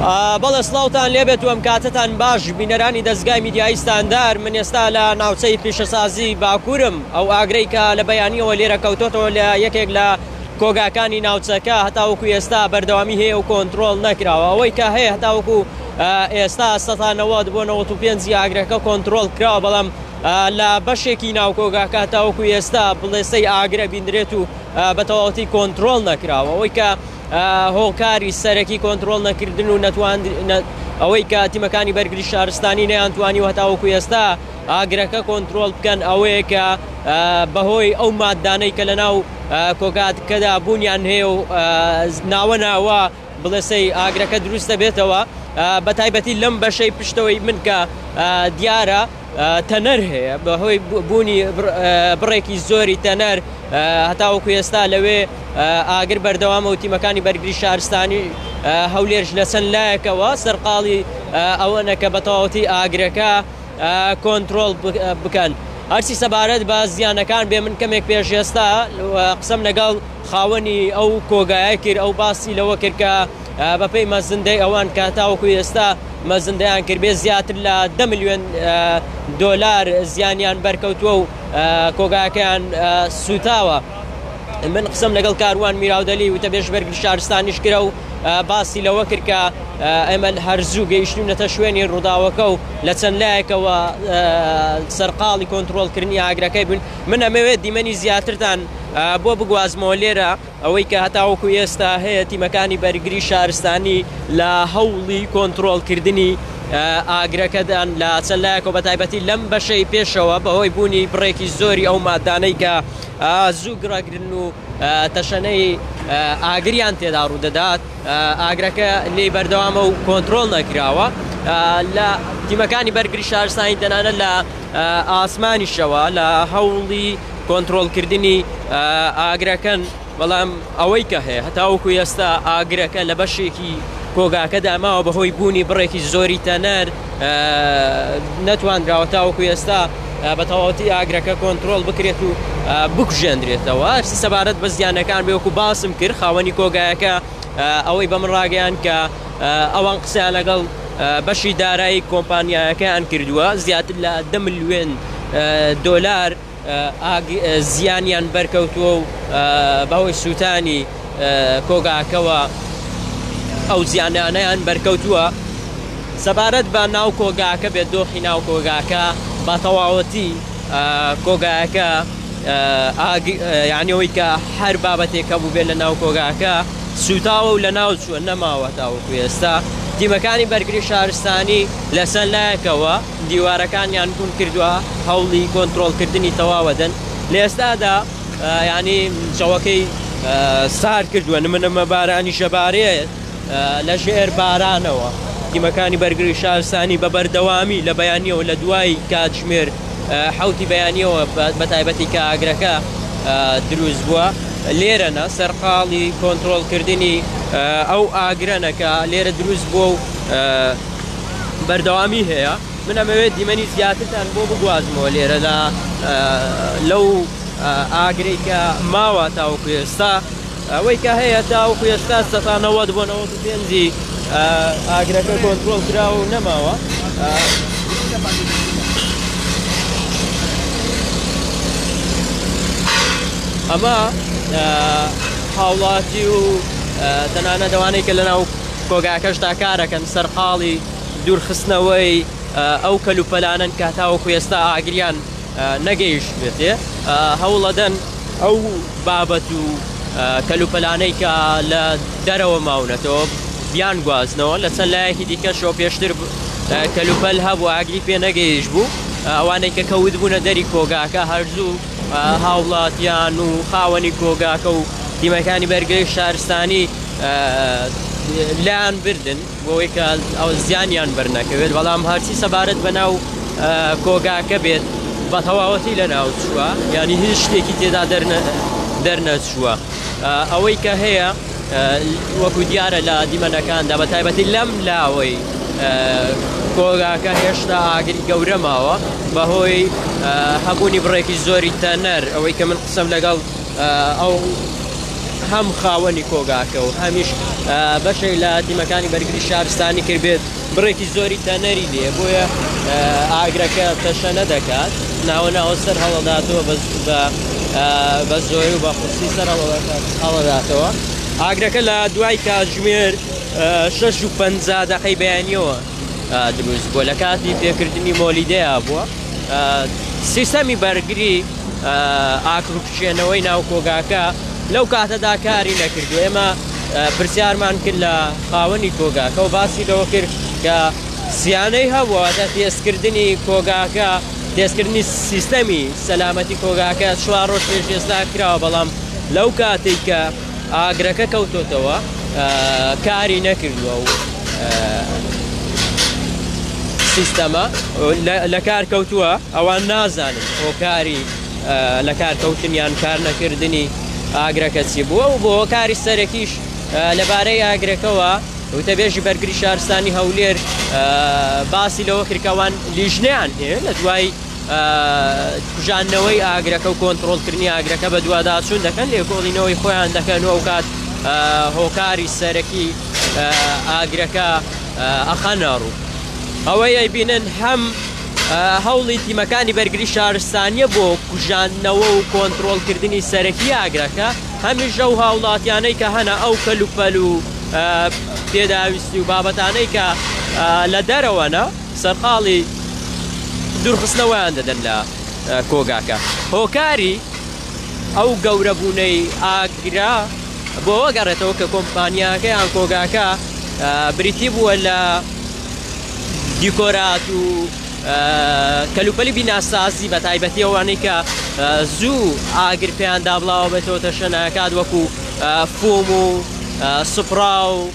بەڵێ سڵاوتان لێبێت و ئەم کاتتان باش بینەرانی دەستگای میدیایی ستاندار. من ئێستا لە ناوچەی پیشەسازی باکوورم، ئەو ئاگرەی کە لە بەیانیەوە لێرە کەوتۆتەوە لە یەکێک لە کۆگاکانی ناوچەکە هەتاوەکو ئێستا بەردەوامی هەیە و کۆنتترۆل نەکراوە. ئەوەی کە هەیە هەتاوەکو ئێستا 95 بۆ 95 ئاگرەکە کۆنتترۆل کراوە، بەڵام لە بەشێکی ناو کۆگاکە تاوەکو ئێستا بڵێسەی ئاگرە بینرێت و بەتەواوەتی کۆنتترۆل نەکراوە. ئەوەی کە هۆکاری سەرەکی کۆنتترۆل نەکردن و ئەوەی کە تیمەکانی بەرگری شارستانی نەیانتوانی و هەتاوەکو ئێستا ئاگرەکە کۆنتترۆل بکەن، ئەوەیە کە بەهۆی ئەو ماددانەی کە لە ناو کۆگاتکەدا بوونیان هەیە و ناوە ناوە بڵێسەی ئاگرەکە دروستە بێتەوە. بە تایبەتی لەم بەشەی پشتەوەی من کە دیارە تەنەر هەیە بەهۆی بوونی بڕێکی زۆری تەنەر، هەتاوەکو ئێستا لەوێ ئاگر بەردەوامە و تیمەکانی بەرگری شارستانی هەولێرش لە چەند لایەکەوە سەرقاڵی ئەوەنە کە بەتەواوەتی ئاگرەکە کۆنتترۆل بکەن. هەرچی سەبارەت بە زیانەکان بێ من کەمێک پێش ئێستا قسەم لەگەڵ خاوەنی ئەو کۆگایە کرد، ئەو باسی لەوە کرد کە بەپێی مەزندەی ئەوان کە تاوەکو ئێستا مەزندەیان کردبێ زیاتر لە 10 ملیۆن دۆلار زیانیان بەرکەوتووە و کۆگاکەیان سوتاوە. من قسەم لەگەڵ کاروان میراودەلی وتە بێژ بەرگری شارستانیش کرا و باسی لەوە کرد کە ئێمە هەرزوو گەیشتوونەتە شوێنی ڕووداوەکە و لە چەند لایەکەوە سەرقاڵی کۆنتترۆلکردنی ئاگرەکەی بوون. من ئەمەوێت دیمەنی زیاترتان بۆ بگوازمەوە لێرە ئەوەی کە هەتاوەکو ئێستا هەیە تیمەکانی بەرگری شارستانی لە هەوڵی کۆنتترۆلکردنی ئاگرەکەدان لە چەند لایەکەوە بە تایبەتی لەم بەشەی پێشەوە بەهۆی بوونی بڕێکی زۆری ئەو ماددانەی کە زوو گڕەگرن و تەشەنەی ئاگریان تێدا ڕوودەدات، ئاگرەکە لێی بەردەوامە و کۆنتترۆل نەکراوە. لە تیمەکانی بەرگری شارستانی تەنانەت لە ئاسمانیشەوە لە هەوڵی کۆنتترۆلکردنی ئاگرەکەن، بەڵام ئەوەی کە هەیە هەتاوەکو ئێستا ئاگرەکە لە بەشێکی کۆگاکەدا ماوە بەهۆی بوونی بڕێکی زۆری تەنەر نەتوانراوە تاوەکو ئێستا بەتەواوەتی ئاگرەکە کۆنتترۆل بکرێت و بکوژێنرێتەوە. هەرچی سەبارەت بە زیانەکان بێوەکو باسم کرد خاوەنی کۆگایەکە ئەوەی بە من ڕاگەیان کە ئەوان قسەیان لەگەڵ بەشی دارایی کۆمپانیایەکەیان کردووە، زیاتر لە 10 ملیۆن دۆلار زیانیان بەرکەوتووە و بەهۆی سووتانی کۆگاکەوە ئەو زیانانەیان بەرکەوتووە. سەبارەت بە ناو کۆگاکە بێت دۆخی ناو کۆگاکە بە تەواوەتی کۆگایەکە یعنیەوەی کە هەر بابەتێکە بوو بێت لە ناو کۆگاکە سوتاوە و لە ناو چووە نەماوە تاوەکو ئێستا. تیمەکانی بەرگری شارستانی لە چەند لایەکەوە دیوارەکانیان بوون کردووە هەوڵی کۆنتترۆلکردنی تەواوەدەن. لە ئێستادا ینی جەوەکەی سار کردووە نمونەمە بارانی شەبارەیە لە ژێر بارانەوە. تیمەکانی بەرگری شارستانی بە بەردەوامی لە بەیانیەوە لە دوای کاتژمێر حوتی بەیانیەوە بە تایبەتی کە ئاگرەکە دروست بووە لێرەنە سەرقاڵی کۆنتترۆلکردنی ئەو ئاگرەنەکە لێرە دروست بووە و بەردەوامی هەیە. من ئەمەوێت دیمەنی زیاترتان بۆ بگوازمەوە لێرە لەو ئاگرەی کە ماوە تاوەکو ئێستا ئەوەی کە هەیە تاوەکو ئێستا 90 بۆ 95 ئاگرەکە کۆنتترۆل کراوە و نەماوە. ئەمە هاوڵاتی و تەنانەت ئەوانەی کە لەناو کۆگاکەشدا کارەکەن سەرقاڵی دوورخستنەوەی ئەو کەلوپەلانن کە تاوەکو ئێستا ئاگریان نەگەیشت بێتێ هەوڵەدەن ئەو بابەت و کەلوپەلانەی کە لە دەرەوە ماونەتەوە بیان گوازنەوە. لە چەند لایەکی دیکەشەوە پێشتر کەلوپەل هەبوو ئاگری پێ نەگەیشت بوو، ئەوانەی کە کەوت بوونە دەری کۆگاکە هەرزوو هاوڵاتیان و خاوەنی کۆگاکە و تیمەکانی بەرگری شارستانی لایان بردن بۆەوەی کە ئەو زیانیان بەرنەکەوێت، بەڵام هەرچی سەبارەت بە ناو کۆگاکە بێت بە تەواوەتی لە ناو چووە، ینی هیچ شتێکی تێدا دەرنەچووە. ئەوەی کە هەیە وەکو دیارە لە دیمەنەکاندا بە تایبەتی لەم لاوەی کۆگاکە هێشتا ئاگری گەورە ماوە بەهۆی هەبوونی بڕێکی زۆری تەنەر. ئەوەی کە من قسەم لەگەڵ ئەو هەم خاوەنی کۆگاکە و هەمیش بەشێک لە تیمەکانی بەرگری شارستانی کردبێت بڕێکی زۆری تەنەری لێ بۆیە ئاگرەکە تەشەنە دەکات ناوە ناوە سەر هەڵەداتەوە بە زۆری و بە قورسی سەر هەڵەداتەوە ئاگرەکە لە دوای کاتژمێر 6:50 دەقەی بەیانیەوە دروست بووە لە کاتی پێکردنی مۆلیدەیە بووە سیستەمی بەرگری ئاکروکشێنەوەی ناو کۆگاکە لەو کاتەدا کاری نەکردو ئێمە پرسیارمان کرد لە خاوەنی کۆگاکە و باسی لەوە کرد کە سیانەی هەبووە تێزکردنی کۆگاکە تێزکردنی سیستەمی سەلامەتی کۆگاکە 4 ڕۆژ پێش ئێستا کراوە بەڵام لەو کاتێک کە ئاگرەکە کەوتۆتەوە کاری نەکردووە و سیستەمە لە کار کەوتووە ئەوان نازانن هۆکاری لە کارکەوتنیان کار نەکردنی ئاگرەکە چی بووە و بۆ کاری سەرەکیش لەبارەی ئاگرەکەەوە وتەبێژی بەرگری شارستانی هەولێر باسی لەوە کردکەوان لیژنیان هەیە لە دوای کوژانەوەی ئاگرەکە و کۆنتترۆلکردنی ئاگرەکە بە دوواداچوون دەکەن لێکۆڵینەوەی خۆیان دەکەنەوە و کات هۆکاری سەرەکی ئاگرەکە ئەخەنەڕوو ئەوەی بینن هەم هەوڵی تیمەکانی بەرگری شارستانیە بۆ کوژانەوە و کۆنتترۆلکردنی سەرەکی ئاگرەکە هەمیش ئەو هاوڵاتیانەی کە هەنا ئەو کەلوپەل و پێداویستی و بابەتانەی کە لە دەرەوەنە سەرقاڵی دوورخستنەوەیان دەدەن لە کۆگاکە هۆکاری ئەو گەورەبوونەی ئاگرا بۆ ئەوە گەڕێتەوە کە کۆمپانیاکە یان کۆگاکە بریتی بووە لە دیکۆرات و کەلوپەلی بیناسازی بە تایبەتی ئەوانەی کە زوو ئاگر پێیان دابڵاوە بێتەوە تەشەنەکات وەکو فۆم و سوپرا و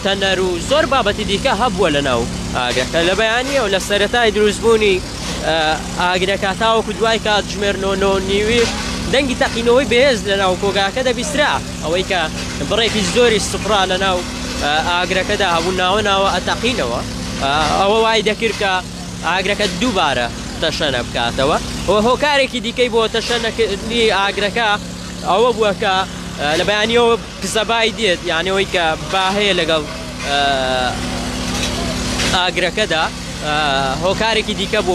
تەنەر و زۆر بابەتی دیکە هەبووە لەناو ئاگرەکە لە بەیانیە و لە سەرەتای دروستبوونی ئاگرەکە تاوەکو دوای کاتژمێر 9:30 دەنگی تەقینەوەی بەهێز لەناو کۆگاکە دەبیسترا ئەوەی کە بڕێکی زۆری سوپرا لەناو ئاگرەکەدا هەبوو ناوە ئەتەقینەوە ئەوە وای دەکرد کە ئاگرەکە دووبارە تەشەنە بکاتەوە و هۆکارێکی دیکەی بۆ تەشەنەکردنی ئاگرەکە ئەوە بووە کە لە بەیانیەوە پزەبای دێت یانەوەی کە با هەیە لەگەڵ ئاگرەکەدا هۆکارێکی دیکە بۆ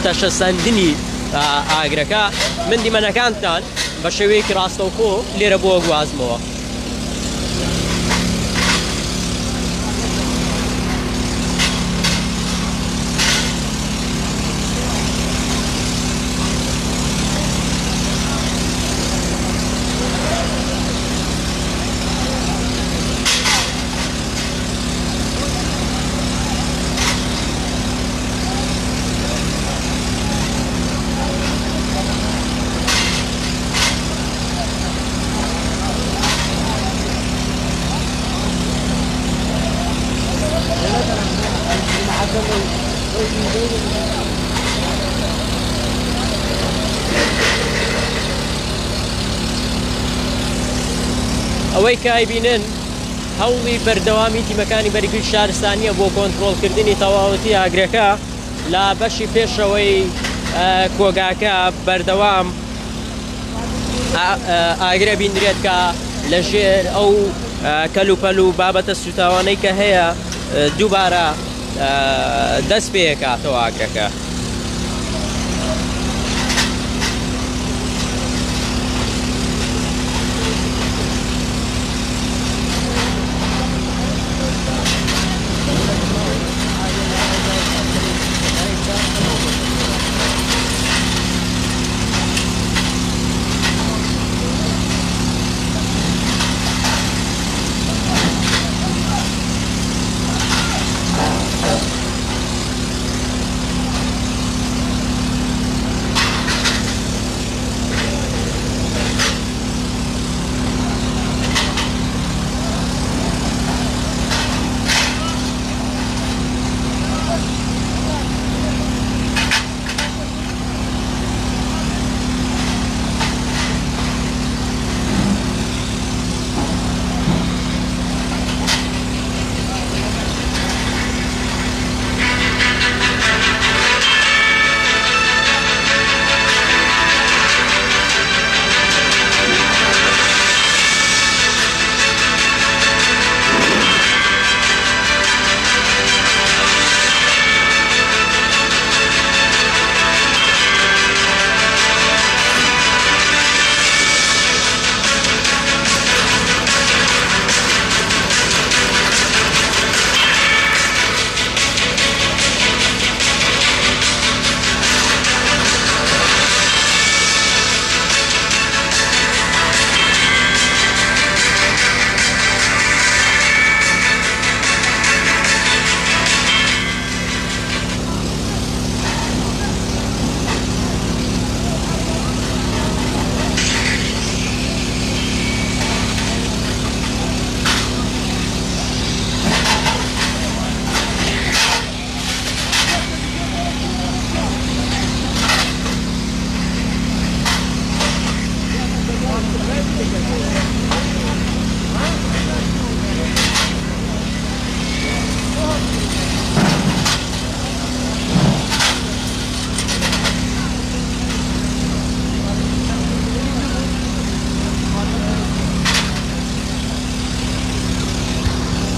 تەشەسەندنی ئاگرەکە من دیمەنەکانتان بە شێوەیەکی ڕاستەوخۆ لێرە بۆ گوازمەوە ئەوەی کایبینن هەوڵی بەردەوامی تیمەکانی بەرگری شارستانیە بۆ کۆنتترۆلکردنی تەواوەتی ئاگرەکە لە بەشی پێشەوەی کۆگاکە بەردەوام ئاگرە بیندرێت کە لەژێر ئەو کەلوپەل و بابەتە سوتاوانەی کە هەیە دووبارە دەست پێکاتەوە ئاگرەکە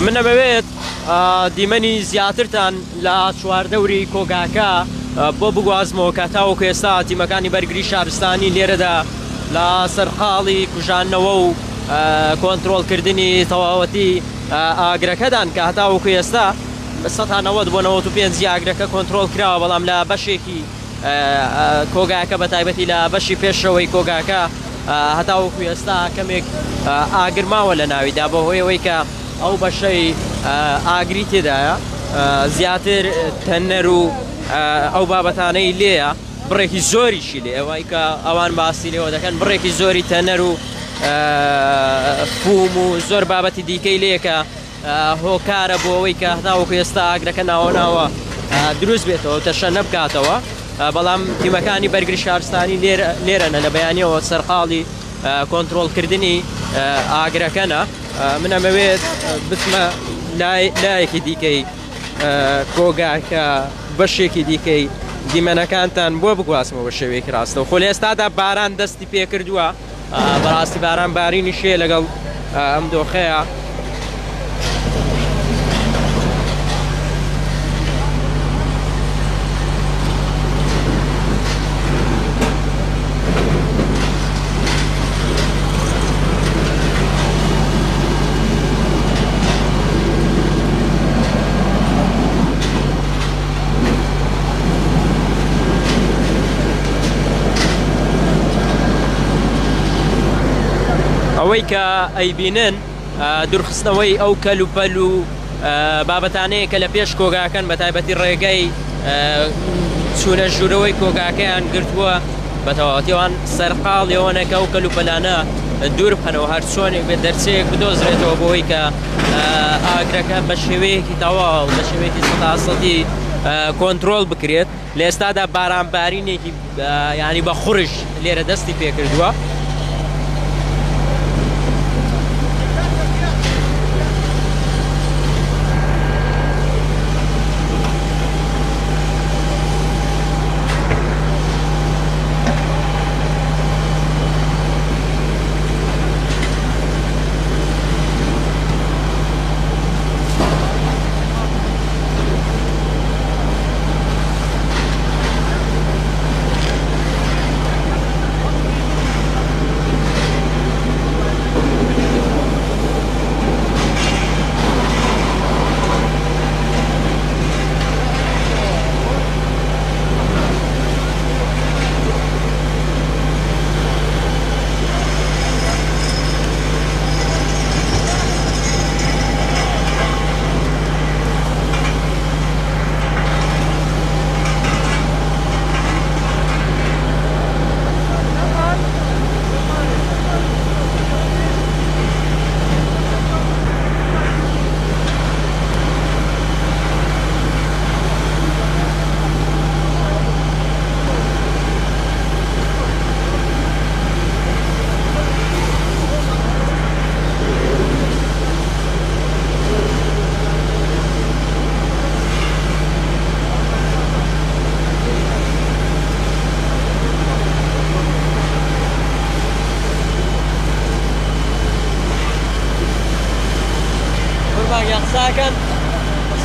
من ئەمەوێت دیمەنی زیاترتان لە چواردەوری کۆگاکە بۆ بگوازمەوە کە تاوەکو ئێستا تیمەکانی بەرگری شارستانی لێرەدا لە سەرقاڵی کوژانەوە و کۆنتترۆلکردنی تەواوەتی ئاگرەکەدان کە هەتاوەکو ئێستا 1990 بۆ 95 ئاگرەکە کۆنتترۆل کراوە، بەڵام لە بەشێکی کۆگاکە بە تایبەتی لە بەشی پێشەوەی کۆگاکە هەتاوەکو ئێستا کەمێک ئاگرماوە لە ناویدا بۆ هۆیەوەی کە ئەو بەشەی ئاگری تێدایە زیاتر تەنەر و ئەو بابەتانەی لێیە بڕێکی زۆریشی لێ ئەوەی کە ئەوان باسی لێەوە دەکەن بڕێکی زۆری تەنەر و فوم و زۆر بابەتی دیکەی لێکە هۆکارە بۆ ئەوەی کە هەتاوەکو ئێستا ئاگرەکە ناوەناوە دروست بێتەوە تەشە نەبکاتەوە، بەڵام تیمەکانی بەرگری شارستانی لێرەنە لە بەیانیەوە سەرقاڵی کۆنتترۆلکردنی ئاگرەکەنە. من ئەمەوێت بچمە لایەکی دیکەی کۆگاکە بەشێکی دیکەی دیمەنەکانتان بۆ بگواسمەوە بە شێوەیەکی ڕاستەوە. خۆ لە ئێستادا باران دەستی پێکردووە، بەڕاستی باران بارینی شێ لەگەڵ ئەم دۆخەیە. ئەوەی کە ئەیبینن دوورخستنەوەی ئەو کەلوپەل و بابەتانەیە کە لە پێش کۆگاکەن بە تایبەتی ڕێگەی چوونە ژوورەوەی کۆگاکەیان گرتووە بە تەواوەتیەوان سەرقاڵیەوەنەکە و کەلوپەلانە دوور بخەنەوە هەر چۆنێک بێت دەرچەیەک بدۆزرێتەوە بۆەوەی کە ئاگرەکە بە شێوەیەکی تەواو بە شێوەیەکی 100% کۆنتترۆل بکرێت. لە ئێستادا بارانبارینێکی ینی بە خوڕش لێرە دەستی پێکردووە.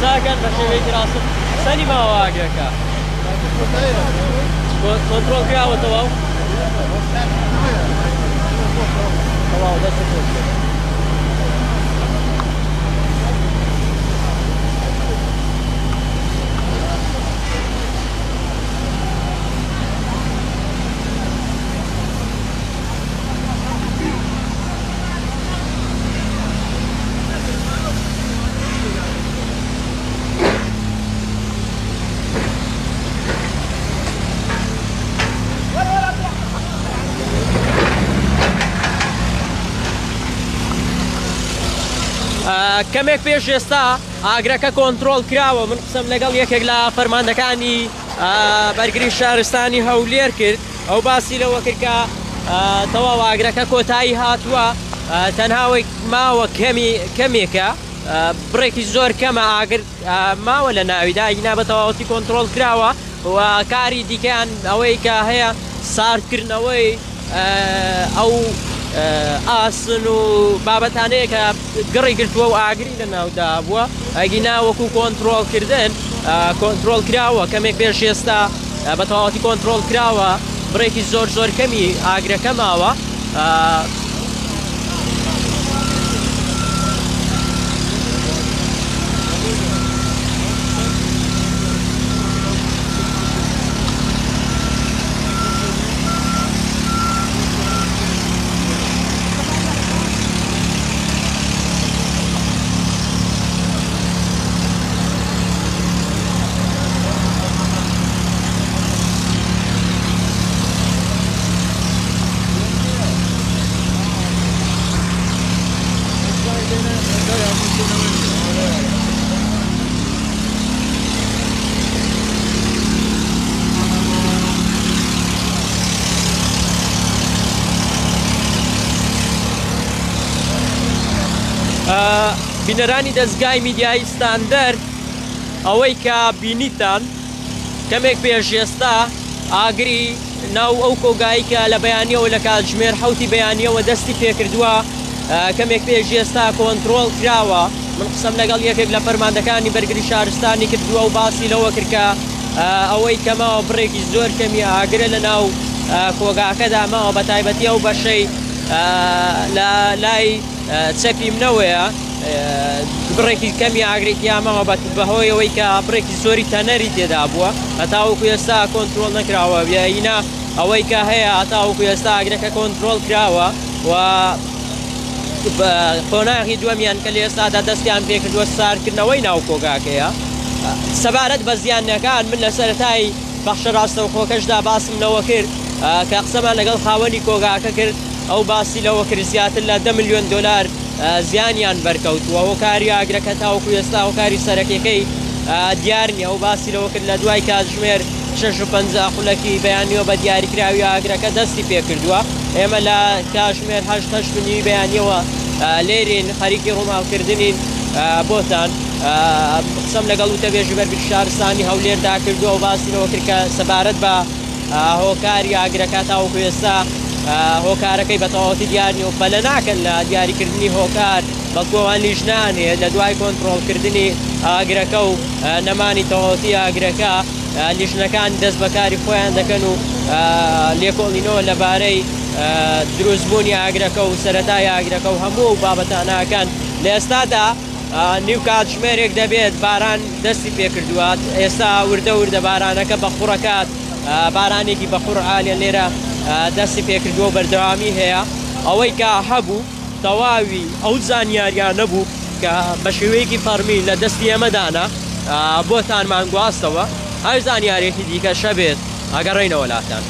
ساکن بە شێوەیەکی ڕاست سەری ماوە ئاگرەکە کۆنتترۆل کراوەتەوە تەواو دەست کەمێک پێش ئێستا ئاگرەکە کۆنتترۆل کراوە. من قسەم لەگەڵ یەکێک لە فەرماندەکانی بەرگری شارستانی هەولێر کرد، ئەو باسی لەوە کرد کە تەواو ئاگرەکە کۆتایی هاتووە، تەنهاوەی ماوە کەمێکە بڕێکی زۆر کەمە ئاگر ماوە لە ناویدا ئینا بە تەواوەتی کۆنتترۆل کراوە و کاری دیکەیان ئەوەی کە هەیە ساردکردنەوەی ئەو ئاسن و بابەتانەیە کە گڕی گرتووە و ئاگری لە ناودا بووە ئەگینا وەکو کۆنتترۆلکردن کۆنتترۆل کراوە کەمێک پێش ئێستا بە تەواوەتی کۆنتترۆل کراوە بڕێکی زۆر کەمی ئاگرەکە ماوە بینەرانی دەستگای میدیایی ستاندەرد ئەوەی کە بینیتان کەمێک پێش ئێستا ئاگری ناو ئەو کۆگایی کە لە بەیانیەوە لە کاتژمێر 7 بەیانیەوە دەستی پێکردووە کەمێک پێش ئێستا کۆنتترۆل کراوە من قسەم لەگەڵ یەکێک لە فەرماندەکانی بەرگری شارستانی کردووە و باسی لەوە کردکە ئەوەی کەماوە بڕێکی زۆر کەمی ئاگرە لە ناو کۆگاکەدا ماوە بە تایبەتی ئەو بەشەی لە لای چەپی منەوەیە بڕێکی کەمی ئاگرێکی ئاماوە بەهۆی ئەوەی کە بڕێکی زۆری تەنەری تێدا بووە هەتاوەکو ئێستا کۆنتترۆل نەکراوە بیایینا ئەوەی کە هەیە هەتاوەکو ئێستا ئاگرەکە کۆنتترۆل کراوە و قۆناغی دووەمیان کە لە ئێستادا دەستیان پێکردووە سارکردنەوەی ناو کۆگاکەیە سەبارەت بە زیانەکان من لە سەرەتای بەخشە ڕاستەوخۆکەشدا باسم لەوە کرد کە قسەمان لەگەڵ خاوەنی کۆگاکە کرد ئەو باسی لەوە کرد زیاتر لە 10 ملیۆن دلار زیانیان بەرکەوتووە هۆکاری ئاگرەکە تاوەکو ئێستا هۆکاری سەرەکیەکەی دیار نییە ئەو باسی لەوە کرد لە دوای کاتژمێر 6:50 خولەکی بەیانیەوە بە دیاریکراوی ئاگرەکە دەستی پێکردووە ئێمە لە کاتژمێر 8:30 بەیانیەوە لێرین خەریکی ڕووماڵکردنین بۆتان قسەم لەگەڵ وتەبێژی بەرگری شارستانی هەولێردا کردووە و باسی لەوە کرد کە سەبارەت بە هۆکاری ئاگرەکە تاوەکو ئێستا هۆکارەکەی بە تەواوەتی دیارنی و بەلە ناکەن لە دیاریکردنی هۆکار بەڵکوەوان لیژنانێت لە دوای کۆنتترۆلکردنی ئاگرەکە و نەمانی تەواوەتی ئاگرەکە لیژنەکان دەست بەکاری خۆیان دەکەن و لێکۆڵینەوە لەبارەی دروستبوونی ئاگرەکە و سەرەتای ئاگرەکە و هەموو بابەتانەکان لە ئێستادا نیو کاتژمێرێک دەبێت باران دەستی پێکردووە ئێستا وردە بارانەکە بەخوڕەکات بارانێکی بەخوڕ عالیە لێرە دەستی پێکردووە و بەردەوامی هەیە ئەوەی کە هەبوو تەواوی ئەو زانیاریان نەبوو کە بە شێوەیەکی فەرمی لە دەستی ئێمەدانا بۆتان مانگواستەوە هەر زانیارێکی دیکە شەبێت ئەگەڕێینەوە لاتان